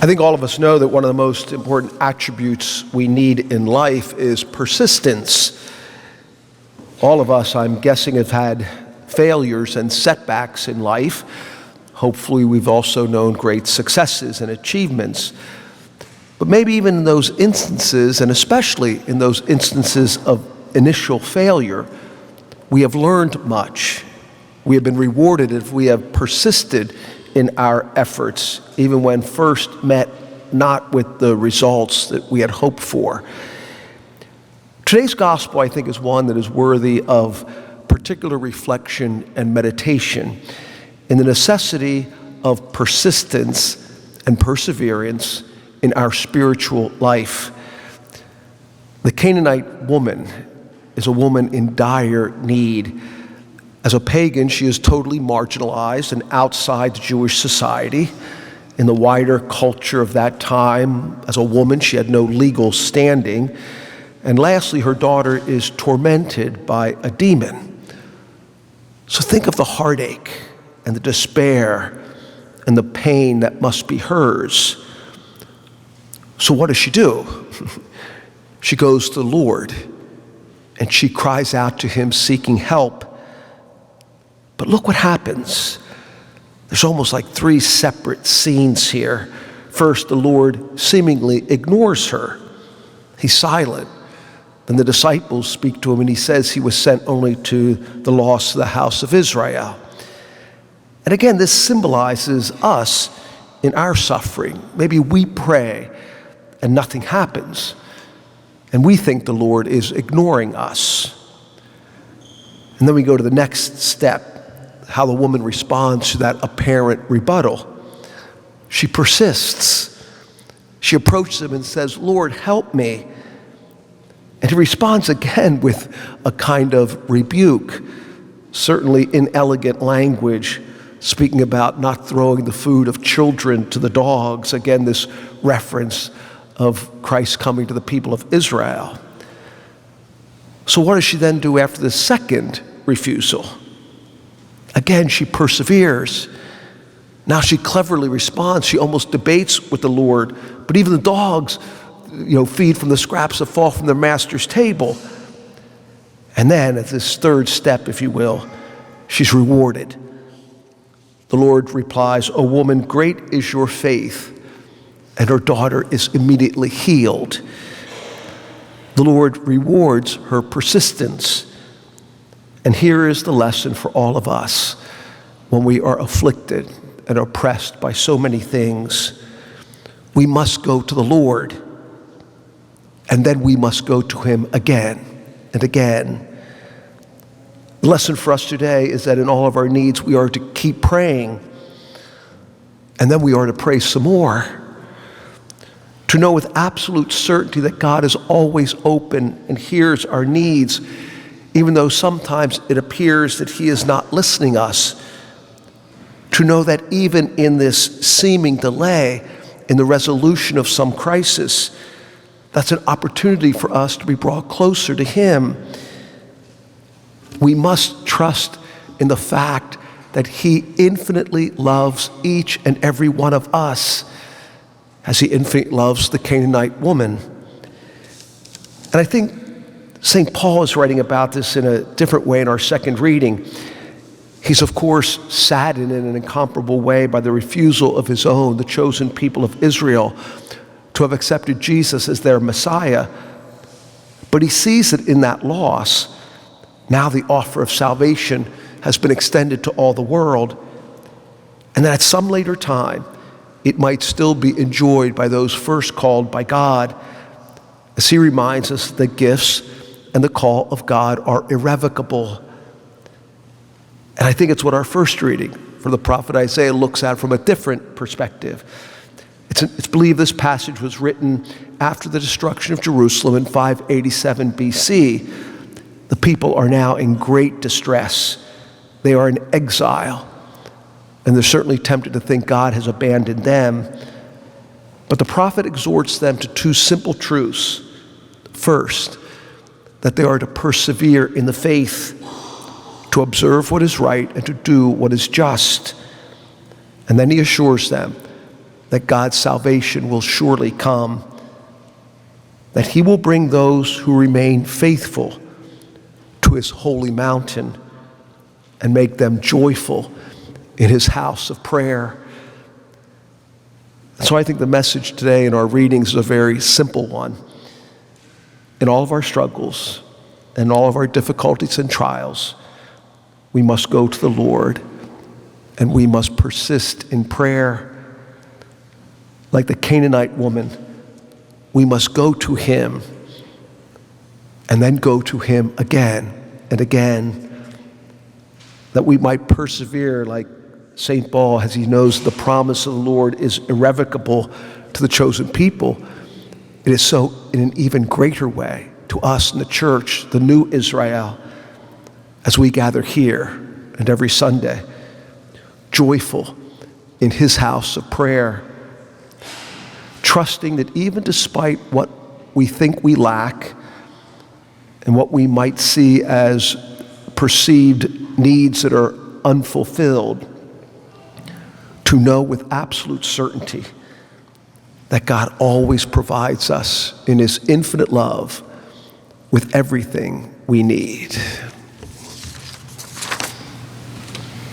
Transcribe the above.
I think all of us know that one of the most important attributes we need in life is persistence. All of us, I'm guessing, have had failures and setbacks in life. Hopefully, we've also known great successes and achievements. But maybe even in those instances, and especially in those instances of initial failure, we have learned much. We have been rewarded if we have persisted in our efforts, even when first met not with the results that we had hoped for. Today's gospel, I think, is one that is worthy of particular reflection and meditation in the necessity of persistence and perseverance in our spiritual life. The Canaanite woman is a woman in dire need. As a pagan, she is totally marginalized and outside Jewish society. In the wider culture of that time, as a woman, she had no legal standing. And lastly, her daughter is tormented by a demon. So think of the heartache and the despair and the pain that must be hers. So what does she do? She goes to the Lord and she cries out to him seeking help. But look what happens. There's almost like three separate scenes here. First, the Lord seemingly ignores her. He's silent. Then the disciples speak to him and he says he was sent only to the lost of the house of Israel. And again, this symbolizes us in our suffering. Maybe we pray and nothing happens. And we think the Lord is ignoring us. And then we go to the next step. How the woman responds to that apparent rebuttal. She persists. She approaches him and says, "Lord, help me." And he responds again with a kind of rebuke, certainly inelegant language, speaking about not throwing the food of children to the dogs. Again, this reference of Christ coming to the people of Israel. So what does she then do after the second refusal? Again, she perseveres. Now she cleverly responds. She almost debates with the Lord. But even the dogs, feed from the scraps that fall from their master's table. And then at this third step, if you will, she's rewarded. The Lord replies, "O woman, great is your faith." And her daughter is immediately healed. The Lord rewards her persistence. And here is the lesson for all of us when we are afflicted and oppressed by so many things. We must go to the Lord, and then we must go to him again and again. The lesson for us today is that in all of our needs, we are to keep praying, and then we are to pray some more. To know with absolute certainty that God is always open and hears our needs, even though sometimes it appears that he is not listening us. To know that even in this seeming delay in the resolution of some crisis, that's an opportunity for us to be brought closer to him. We must trust in the fact that he infinitely loves each and every one of us, as he infinitely loves the Canaanite woman. And I think St. Paul is writing about this in a different way in our second reading. He's, of course, saddened in an incomparable way by the refusal of his own, the chosen people of Israel, to have accepted Jesus as their Messiah. But he sees that in that loss, now the offer of salvation has been extended to all the world, and that at some later time, it might still be enjoyed by those first called by God, as he reminds us that gifts and the call of God are irrevocable. And I think it's what our first reading for the prophet Isaiah looks at from a different perspective. It's believed this passage was written after the destruction of Jerusalem in 587 BC. The people are now in great distress. They are in exile. And they're certainly tempted to think God has abandoned them. But the prophet exhorts them to two simple truths. First, that they are to persevere in the faith, to observe what is right and to do what is just. And then he assures them that God's salvation will surely come, that he will bring those who remain faithful to his holy mountain and make them joyful in his house of prayer. So I think the message today in our readings is a very simple one. In all of our struggles and all of our difficulties and trials, we must go to the Lord and we must persist in prayer. Like the Canaanite woman, we must go to him and then go to him again and again, that we might persevere like St. Paul, as he knows the promise of the Lord is irrevocable to the chosen people. It is so in an even greater way to us in the church, the new Israel, as we gather here and every Sunday, joyful in his house of prayer, trusting that even despite what we think we lack and what we might see as perceived needs that are unfulfilled, to know with absolute certainty that God always provides us in his infinite love with everything we need.